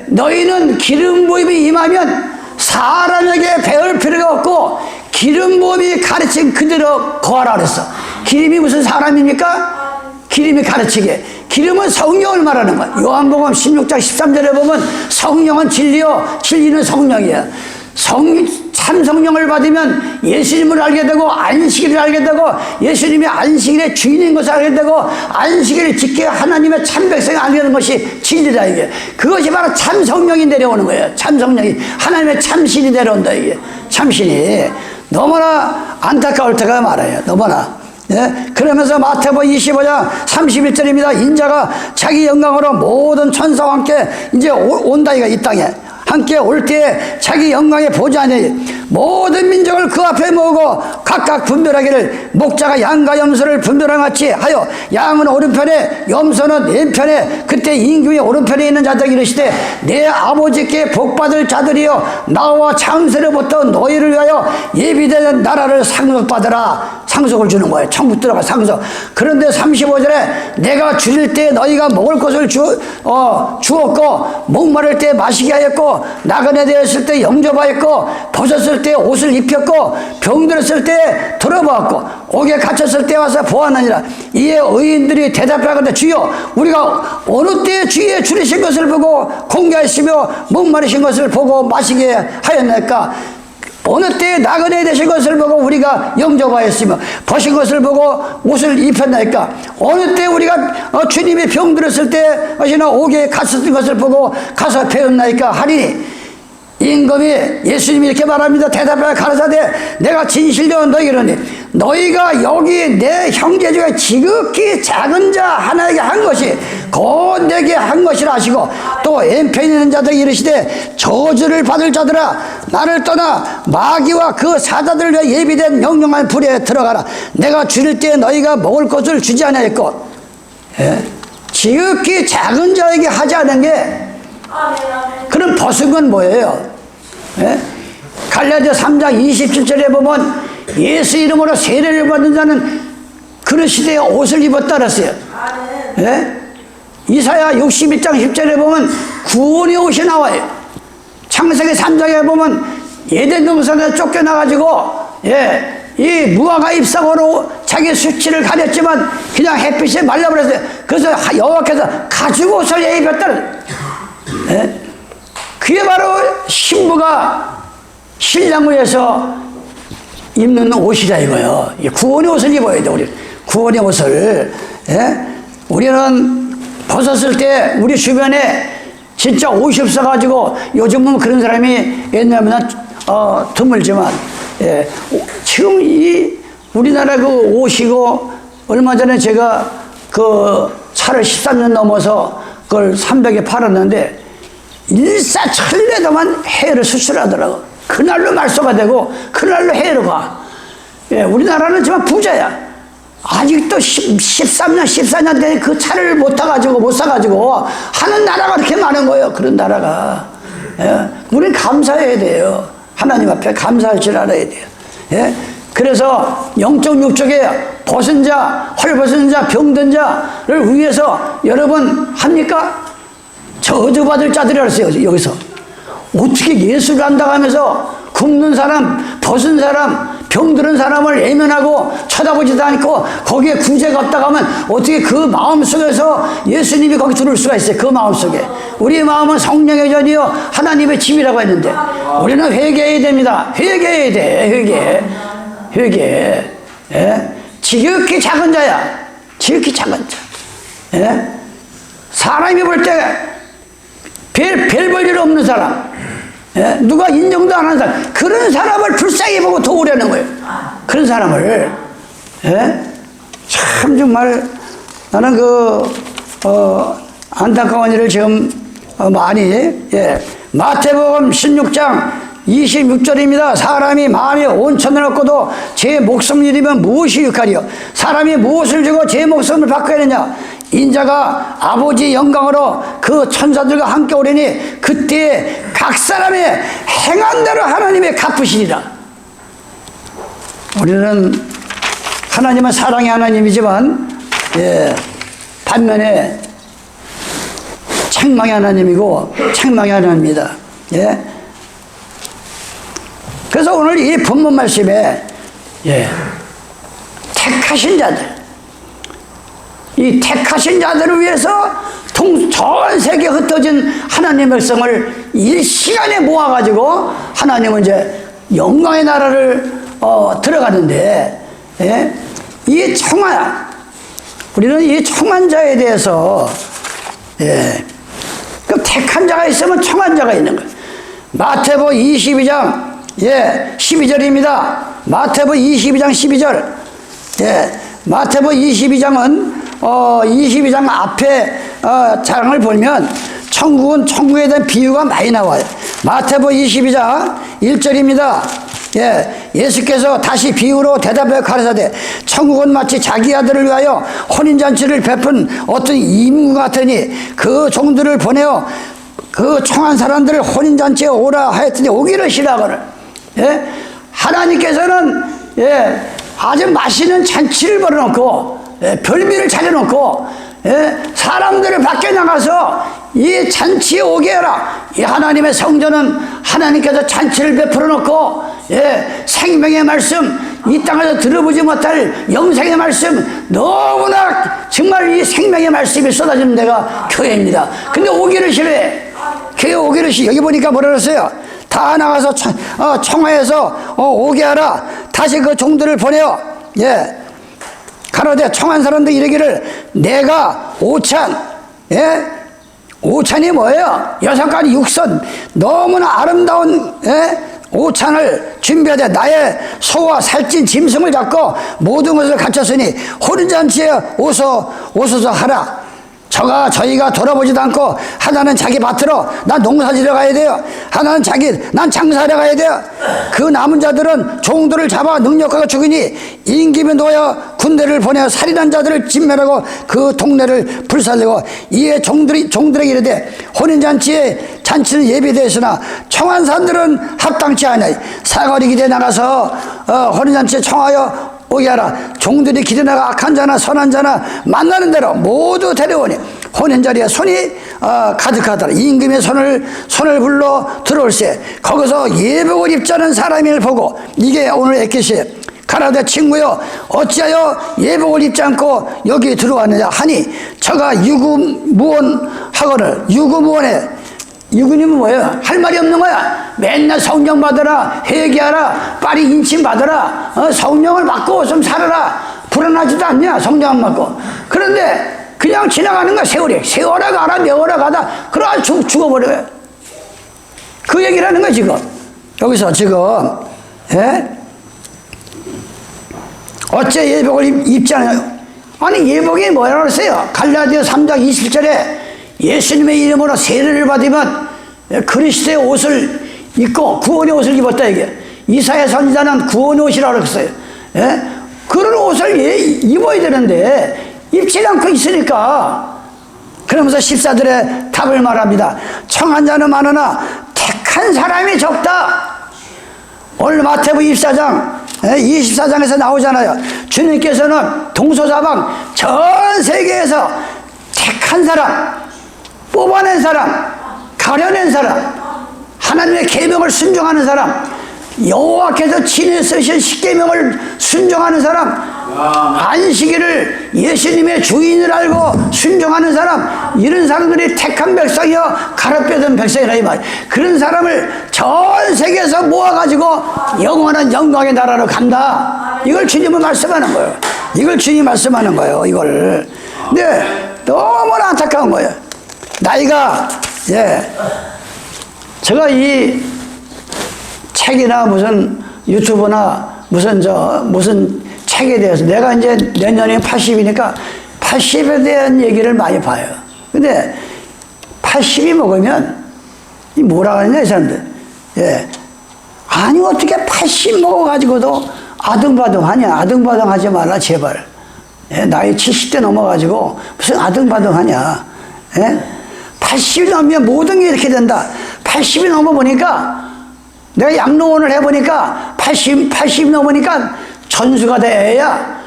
너희는 기름 부음이 임하면 사람에게 배울 필요가 없고 기름 부음이 가르친 그대로 거하라 그랬어. 기름이 무슨 사람입니까? 기름이 가르치게. 기름은 성령을 말하는 거야. 요한복음 16장 13절에 보면 성령은 진리요 진리는 성령이야. 참 성령을 받으면 예수님을 알게 되고 안식일을 알게 되고 예수님이 안식일의 주인인 것을 알게 되고 안식일을 지켜 하나님의 참 백성을 알게 되는 것이 진리다. 이게 그것이 바로 참 성령이 내려오는 거예요. 참 성령이 하나님의 참신이 내려온다. 이게 참신이 너무나 안타까울 때가 많아요. 너무나. 예? 그러면서 마태복음 25장 31절입니다. 인자가 자기 영광으로 모든 천사와 함께 이제 온다. 이가 이 땅에 함께 올 때에 자기 영광의 보좌에 모든 민족을 그 앞에 모으고 각각 분별하기를 목자가 양과 염소를 분별한 같이 하여 양은 오른편에 염소는 왼편에 그때 인규의 오른편에 있는 자들이 이르시되 내 아버지께 복받을 자들이여 나와 창세로부터 너희를 위하여 예비된 나라를 상속받으라. 상속을 주는 거예요. 천국 들어가 상속. 그런데 35절에 내가 줄일 때 너희가 먹을 것을 주었고 목마를 때 마시게 하였고 나그네 되었을 때 영접하였고 벗었을 때 옷을 입혔고 병들었을 때 들어보았고 옥에 갇혔을 때 와서 보았느니라. 이에 의인들이 대답하건대 주여 우리가 어느 때에 주의 줄이신 것을 보고 공개하시며 목마르신 것을 보고 마시게 하였나이까. 어느 때에 나그네 되신 것을 보고 우리가 영접하였으며 벗은 것을 보고 옷을 입혔나이까. 어느 때 우리가 주님이 병들었을 때 하시나 옥에 갇혔던 것을 보고 가서 배웠나이까 하니 임금이 예수님이 이렇게 말합니다. 대답하여 가라사대 내가 진실로 너희에게 이르노니 너희가 여기 내 형제 중에 지극히 작은 자 하나에게 한 것이 곧 내게 한 것이라 하시고 또 왼편에 있는 자들이 이르시되 저주를 받을 자들아 나를 떠나 마귀와 그 사자들을 위해 예비된 영영한 불에 들어가라. 내가 줄일 때 너희가 먹을 것을 주지 아니하였고. 지극히 작은 자에게 하지 않은 게 그럼 벗은 건 뭐예요? 갈라디아 3장 27절에 보면 예수 이름으로 세례를 받은 자는 그런 시대에 옷을 입었다 그랬어요. 이사야 61장 10절에 보면 구원의 옷이 나와요. 창세기 3장에 보면 에덴 동산에 쫓겨나가지고 이 무화과 잎사과로 자기 수치를 가렸지만 그냥 햇빛에 말려버렸어요. 그래서 여호와께서 가죽 옷을 입었다. 그게 바로 신부가 신랑을 위해서 입는 옷이다 이거예요. 구원의 옷을 입어야 돼. 우리 구원의 옷을. 우리는 벗었을 때 우리 주변에 진짜 옷이 없어가지고 요즘은 그런 사람이 옛날보다 드물지만 지금 이 우리나라 그 옷이고 얼마 전에 제가 그 차를 13년 넘어서 그걸 300에 팔았는데 일사천리에도만 해를 수출하더라고. 그날로 말소가 되고 그날로 해로 가. 우리나라는 정말 부자야. 아직도 13년, 14년 된 그 차를 못 사가지고 하는 나라가 그렇게 많은 거예요. 그런 나라가. 우리는 감사해야 돼요. 하나님 앞에 감사할 줄 알아야 돼요. 그래서 영적 육적에 벗은 자, 헐벗은 자, 병든 자를 위해서 여러분 합니까? 저주받을 자들이라 했어요. 여기서 어떻게 예수를 안다고 하면서 굶는 사람, 벗은 사람, 병들은 사람을 외면하고 쳐다보지도 않고 거기에 구제가 없다고 하면 어떻게 그 마음 속에서 예수님이 거기 들어올 수가 있어요. 그 마음 속에. 우리의 마음은 성령의 전이요 하나님의 집이라고 했는데 우리는 회개해야 됩니다. 회개해야 돼. 회개. 예? 지극히 작은 자야. 지극히 작은 자. 예? 사람이 볼 때 별 볼 일 없는 사람, 예? 누가 인정도 안 하는 사람, 그런 사람을 불쌍히 보고 도우려는 거예요. 그런 사람을. 예? 참 정말 나는 안타까운 일을 지금 많이, 예. 마태복음 16장 26절입니다. 사람이 마음에 온천을 얻고도 제 목숨을 잃으면 무엇이 유익하리요? 사람이 무엇을 주고 제 목숨을 바꿔야 하느냐? 인자가 아버지 영광으로 그 천사들과 함께 오리니 그때 각 사람의 행한 대로 하나님의 갚으시리라. 우리는 하나님은 사랑의 하나님이지만, 예, 반면에 책망의 하나님이고 책망의 하나님입니다. 예. 그래서 오늘 이 본문 말씀에, 예, 택하신 자들, 이 택하신 자들을 위해서 전 세계에 흩어진 하나님의 백성을 일시간에 모아가지고 하나님은 이제 영광의 나라를 들어가는데, 예? 이 우리는 이 청한 자에 대해서, 예, 그 택한 자가 있으면 청한 자가 있는 거예요. 마태복음 22장, 예, 12절입니다. 마태복음 22장 12절. 예, 마태복음 22장은 22장 앞에 장을 보면 천국에 대한 비유가 많이 나와요. 마태복음 22장 1절입니다. 예, 예수께서 다시 비유로 대답해 가르치되 천국은 마치 자기 아들을 위하여 혼인잔치를 베푼 어떤 임금 같으니 그 종들을 보내어 그 청한 사람들을 혼인잔치에 오라 하였더니 오기를 싫어하거늘. 예? 하나님께서는, 예, 아주 맛있는 잔치를 벌여놓고, 예, 별미를 차려놓고, 예, 사람들을 밖에 나가서 이 잔치에 오게 해라. 이 하나님의 성전은 하나님께서 잔치를 베풀어 놓고, 예, 생명의 말씀, 이 땅에서 들어보지 못할 영생의 말씀, 너무나 정말 이 생명의 말씀이 쏟아지는 데가 교회입니다. 근데 오기를 싫어해. 교회 오기를 싫어. 여기 보니까 뭐라 그랬어요? 다 나가서 청하에서 오게 하라. 다시 그 종들을 보내요. 예. 가로되 청한 사람들 이르기를 내가 오찬, 예? 오찬이 뭐예요? 6가지 육선, 너무나 아름다운, 예? 오찬을 준비하되 나의 소와 살찐 짐승을 갖고 모든 것을 갖췄으니 혼인잔치에 오소서 하라. 저희가 돌아보지도 않고 하나는 자기 밭으로 난 농사지러 가야 돼요. 하나는 난 장사하러 가야 돼요. 그 남은 자들은 종들을 잡아 능력하고 죽이니 임금이 놓여 군대를 보내어 살인한 자들을 진멸하고 그 동네를 불살리고 이에 종들에게 이르되 잔치는 예비되었으나 청한 사람들은 합당치 않으니 사거리 길에 나가서 혼인잔치에 청하여 오게 하라. 종들이 길에 나가 악한 자나 선한 자나 만나는 대로 모두 데려오니 혼인자리에 손이 가득하더라. 임금의 손을 불러 들어올세 거기서 예복을 입자는 사람을 보고 이게 오늘 애켓이 가라되 친구여 어찌하여 예복을 입지 않고 여기 들어왔느냐 하니 저가 유구무원하거늘. 유구무원에 유구님은 뭐예요? 할 말이 없는 거야. 맨날 성령 받아라, 회개하라, 빨리 인침 받아라, 성령을 받고 좀 살아라. 불안하지도 않냐, 성령 안 받고. 그런데 그냥 지나가는 거야. 세월에 가라, 내월에 가다 그러다 죽어버려요. 그 얘기를 하는 거야 지금. 여기서 지금, 예? 어째 예복을 입지 않아요? 아니 예복이 뭐라고 그랬어요? 갈라디아 3장 20절에 예수님의 이름으로 세례를 받으면 그리스도의 옷을 입고 구원의 옷을 입었다 이게. 이사야 선지자는 구원의 옷이라고 그랬어요. 예? 그런 옷을 입어야 되는데 입지 않고 있으니까. 그러면서 십사들의 답을 말합니다. 청한 자는 많으나 택한 사람이 적다. 오늘 마태복음 24장 24장에서 나오잖아요. 주님께서는 동서사방 전 세계에서 택한 사람, 뽑아낸 사람, 가려낸 사람, 하나님의 계명을 순종하는 사람, 여호와께서 친히 쓰신 십계명을 순종하는 사람, 안식일을 예수님의 주인을 알고 순종하는 사람, 이런 사람들이 택한 백성이요 가르빼던 백성이라 이 말. 그런 사람을 전 세계에서 모아가지고 영원한 영광의 나라로 간다. 이걸 주님은 말씀하는 거예요. 이걸 주님이 말씀하는 거예요. 이걸. 근데 너무나 안타까운 거예요. 나이가 제가 이 책이나 무슨 유튜브나 무슨 책에 대해서 내가 이제 내년에 80이니까 80에 대한 얘기를 많이 봐요. 근데 80이 먹으면 이 뭐라 하느냐 이 사람들. 아니 어떻게 80 먹어가지고도 아등바등하냐. 아등바등하지 마라 제발. 나이 70대 넘어가지고 무슨 아등바등하냐. 80이 넘으면 모든 게 이렇게 된다. 80이 넘어보니까 내가 양로원을 해보니까 80 넘으니까 전수가 돼야.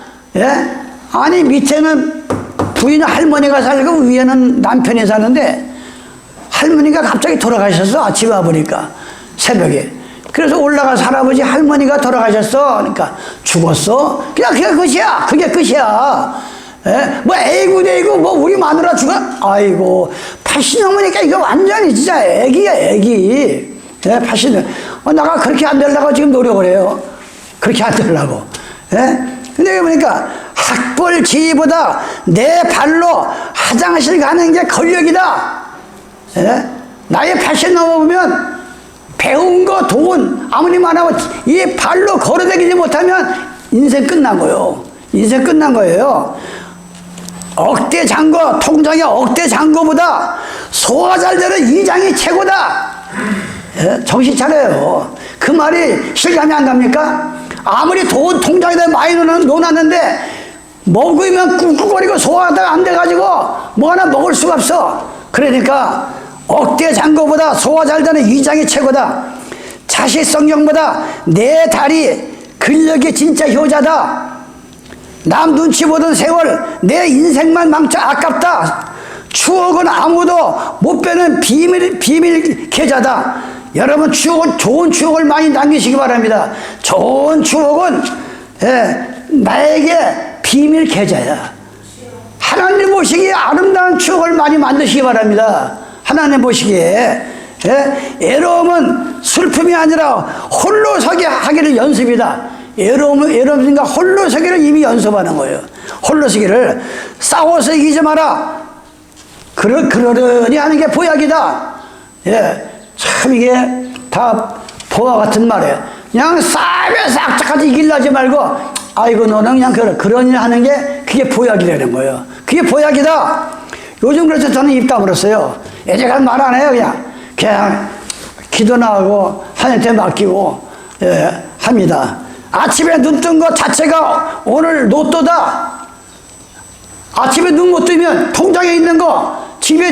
아니 밑에는 부인 할머니가 살고 위에는 남편이 사는데 할머니가 갑자기 돌아가셨어. 아침에 와보니까 새벽에. 그래서 올라가서 할아버지 할머니가 돌아가셨어. 그러니까 죽었어. 그냥 그게 끝이야. 그게 끝이야. 뭐 에이구 내이구 뭐 우리 마누라 죽어. 아이고 80 넘으니까 이거 완전히 진짜 애기야 애기. 80 나가 그렇게 안 되려고 지금 노력을 해요. 그렇게 안 되려고. 근데 보니까 학벌 지위보다 내 발로 화장실 가는 게 권력이다. 나이 80 넘어보면 배운 거, 돈, 아무리 많아도 이 발로 걸어다니지 못하면 인생 끝난 거예요. 인생 끝난 거예요. 억대 장고, 통장의 억대 장고보다 소화 잘 되는 이장이 최고다. 정신 차려요. 그 말이 실감이 안 갑니까? 아무리 돈 통장에다 많이 넣어놨는데 먹으면 꾹꾹거리고 소화가 안 돼가지고 뭐 하나 먹을 수가 없어. 그러니까 억대 장고보다 소화 잘 되는 위장이 최고다. 자식 성경보다 내 다리 근력이 진짜 효자다. 남 눈치 보던 세월 내 인생만 망쳐 아깝다. 추억은 아무도 못 빼는 비밀 계좌다. 여러분 추억은 좋은 추억을 많이 남기시기 바랍니다. 좋은 추억은 나에게 비밀 계좌야. 하나님 보시기에 아름다운 추억을 많이 만드시기 바랍니다. 하나님 보시기에 애로움은 슬픔이 아니라 홀로 서게 하기를 연습이다. 애로움인가 홀로 서기를 이미 연습하는 거예요. 홀로 서기를. 싸워서 이기지 마라. 그러려니 하는 게 보약이다. 참 이게 다 보화 같은 말이에요. 그냥 싸면서 악착같이 이기려지 말고 아이고 너는 그냥 그러니 하는 게 그게 보약이라는 거예요. 그게 보약이다. 요즘 그래서 저는 입 다물었어요. 예전에는 말 안 해요. 그냥 기도나 하고 하나님한테 맡기고 합니다. 아침에 눈 뜬 것 자체가 오늘 로또다. 아침에 눈 못 뜨면 통장에 있는 거 집에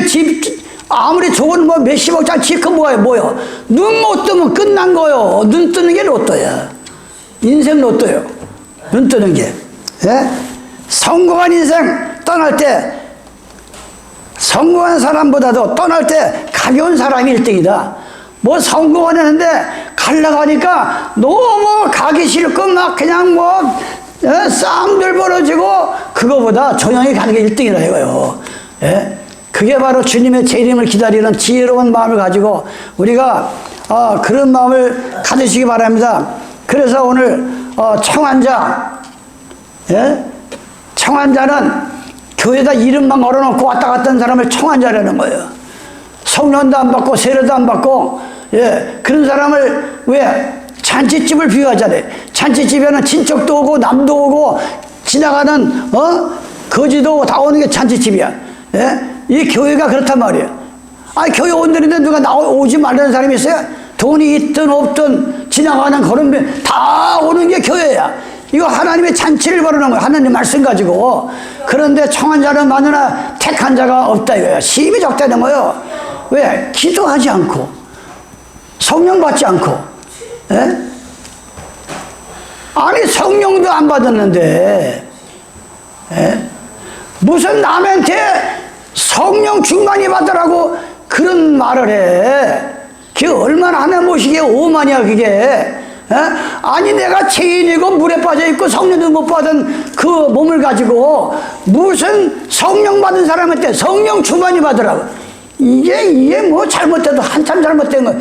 아무리 좋은 뭐 몇십억짜리 집 그 뭐요? 눈 못 뜨면 끝난 거요. 눈 뜨는 게 로또야. 인생 로또요. 눈 뜨는 게. 성공한 인생 떠날 때 성공한 사람보다도 떠날 때 가벼운 사람이 1등이다. 뭐 성공을 했는데 가려고 하니까 너무 가기 싫고 막 그냥 뭐 싸움들 벌어지고 그거보다 조용히 가는 게 1등이라 이거요. 그게 바로 주님의 재림을 기다리는 지혜로운 마음을 가지고 우리가 그런 마음을 가지시기 바랍니다. 그래서 오늘 청환자, 청환자는 교회에다 이름만 걸어놓고 왔다 갔다 하는 사람을 청환자라는 거예요. 성년도 안 받고 세례도 안 받고 그런 사람을 왜 잔치집을 비유하잖아요. 잔치집에는 친척도 오고 남도 오고 지나가는 거지도 오고 다 오는 게 잔치집이야. 이 교회가 그렇단 말이에요. 교회 온들인데 누가 오지 말라는 사람이 있어요? 돈이 있든 없든 지나가는 걸음에 다 오는 게 교회야. 이거 하나님의 잔치를 벌여놓은 거야. 하나님 말씀 가지고. 그런데 청한 자는 많으나 택한 자가 없다 이거야. 심히 적다는 거예요. 왜? 기도하지 않고 성령 받지 않고 아니 성령도 안 받았는데 무슨 남한테 성령 충만히 받으라고 그런 말을 해. 그게 얼마나 하나 모시기에 오만이야 그게. 아니 내가 죄인이고 물에 빠져있고 성령도 못 받은 그 몸을 가지고 무슨 성령 받은 사람한테 성령 충만히 받으라고. 이게 뭐 잘못해도 한참 잘못된 거야.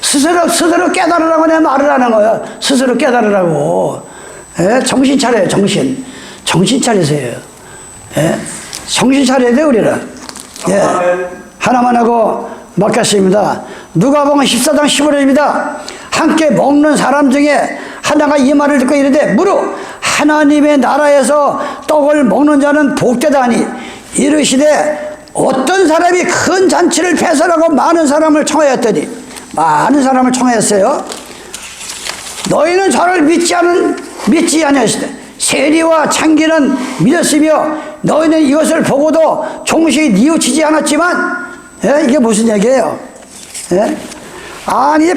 스스로 깨달으라고 내가 말을 하는 거야. 스스로 깨달으라고. 정신 차려요. 정신 차리세요. 정신 차려야 돼 우리는. 하나만 하고 먹겠습니다. 누가복음 14장 15절입니다. 함께 먹는 사람 중에 하나가 이 말을 듣고 이르되 무릇 하나님의 나라에서 떡을 먹는 자는 복되다니 이르시되 어떤 사람이 큰 잔치를 배설하고 많은 사람을 청하였더니 많은 사람을 청하였어요. 너희는 저를 믿지 아니하시되 세리와 창기는 믿었으며 너희는 이것을 보고도 종시 뉘우치지 않았지만 이게 무슨 얘기예요? 아니 이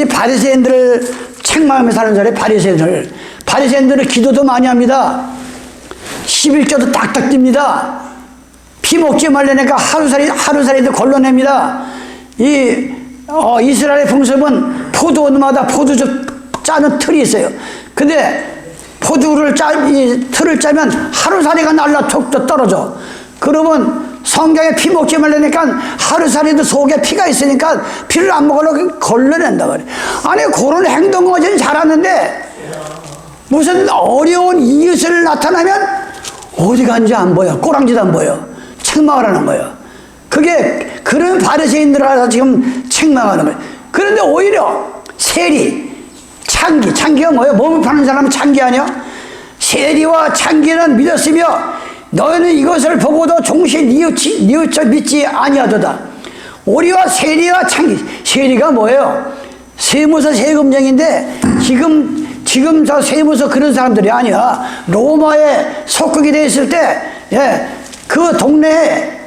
바리새인들을 책망하면서 사는 자리 바리새인들은 기도도 많이 합니다. 11조도 딱딱 띱니다. 피 먹지 말라니까 하루살이도 걸러냅니다. 이스라엘의 풍습은 포도원마다 포도주 짜는 틀이 있어요. 근데 포도를 틀을 짜면 하루살이가 날라 툭 떨어져. 그러면 성경에 피 먹지 말라니까 하루살이도 속에 피가 있으니까 피를 안 먹으려고 걸러낸다 그래. 아니 그런 행동까지는 잘하는데 무슨 어려운 이웃을 나타나면 어디 간지 안 보여. 꼬랑지도 안 보여. 책망을 하는 거예요. 그게 그런 바리새인들을 지금 책망하는 거예요. 그런데 오히려 세리, 창기가 뭐예요? 몸을 파는 사람은 창기 아니야? 세리와 창기는 믿었으며 너희는 이것을 보고도 종시 뉘우쳐 믿지 아니하도다. 오리와 세리와 창기. 세리가 뭐예요? 세무서 세금쟁인데 지금 저 세무서 그런 사람들이 아니야. 로마에 속국이 돼 있을 때 그 동네에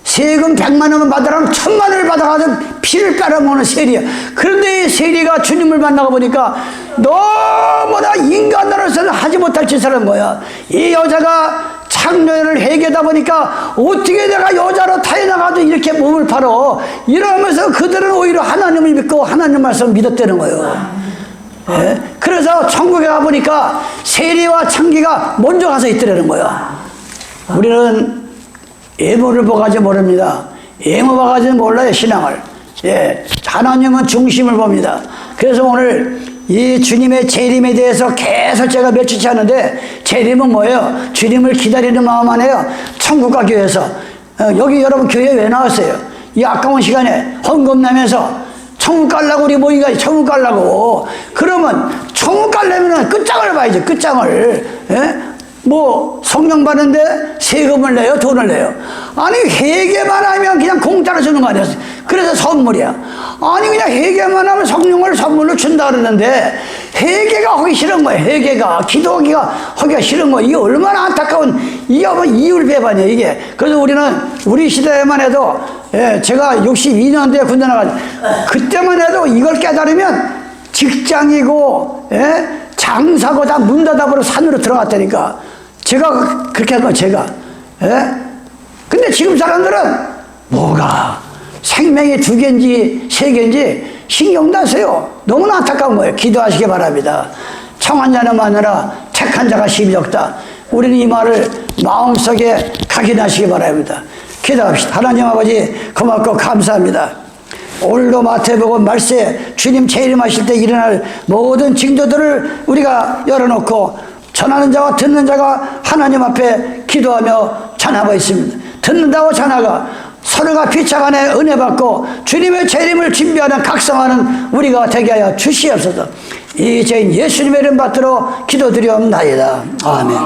세금 100만 원을 받으라면 1000만 원을 받아가지고 피를 빨아먹는 세리야. 그런데 이 세리가 주님을 만나고 보니까 너무나 인간으로서는 하지 못할 짓을 한 거야. 이 여자가 창녀를 해결하다 보니까 어떻게 내가 여자로 타해나가도 이렇게 몸을 팔어. 이러면서 그들은 오히려 하나님을 믿고 하나님 말씀을 믿었다는 거예요. 그래서 천국에 가보니까 세리와 창기가 먼저 가서 있더라는 거야. 우리는 예모를 봐가지고 모릅니다. 예모 봐가지고 몰라요, 신앙을. 하나님은 중심을 봅니다. 그래서 오늘 이 주님의 재림에 대해서 계속 제가 몇 주째 하는데, 재림은 뭐예요? 주님을 기다리는 마음 안에요. 천국 가기 위해서. 여기 여러분 교회 왜 나왔어요? 이 아까운 시간에 헌금 내면서 천국 가려고 우리 모이가 천국 가려고. 그러면 천국 가려면 끝장을 봐야죠. 끝장을. 뭐 성령 받는데 세금을 내요? 돈을 내요? 아니 회개만 하면 그냥 공짜로 주는 거 아니었어요? 그래서 선물이야. 아니 그냥 회개만 하면 성령을 선물로 준다 그러는데 회개가 하기 싫은 거예요. 회개가 기도하기가 하기가 싫은 거예요. 이게 얼마나 안타까운, 이게 뭐 이율배반이에요 이게. 그래서 우리는 우리 시대에만 해도 제가 62년도에 군대 나가서 그때만 해도 이걸 깨달으면 직장이고 장사고 다 문 닫아버려 산으로 들어갔다니까. 제가 그렇게 한 거예요, 제가. 근데 지금 사람들은 뭐가 생명이 2개인지 3개인지 신경도 안 써요. 너무나 안타까운 거예요. 기도하시기 바랍니다. 청한 자는 많으나 택한 자가 심히 적다. 우리는 이 말을 마음속에 각인하시기 바랍니다. 기도합시다. 하나님 아버지 고맙고 감사합니다. 오늘도 마태복음 말세에 주님 재림하실 때 일어날 모든 징조들을 우리가 열어놓고 전하는 자와 듣는 자가 하나님 앞에 기도하며 전하고 있습니다. 듣는다고 전하가 서로가 피차간에 은혜 받고 주님의 재림을 준비하는 각성하는 우리가 되게 하여 주시옵소서. 이 죄인 예수님의 이름 받들어 기도드리옵나이다. 아멘.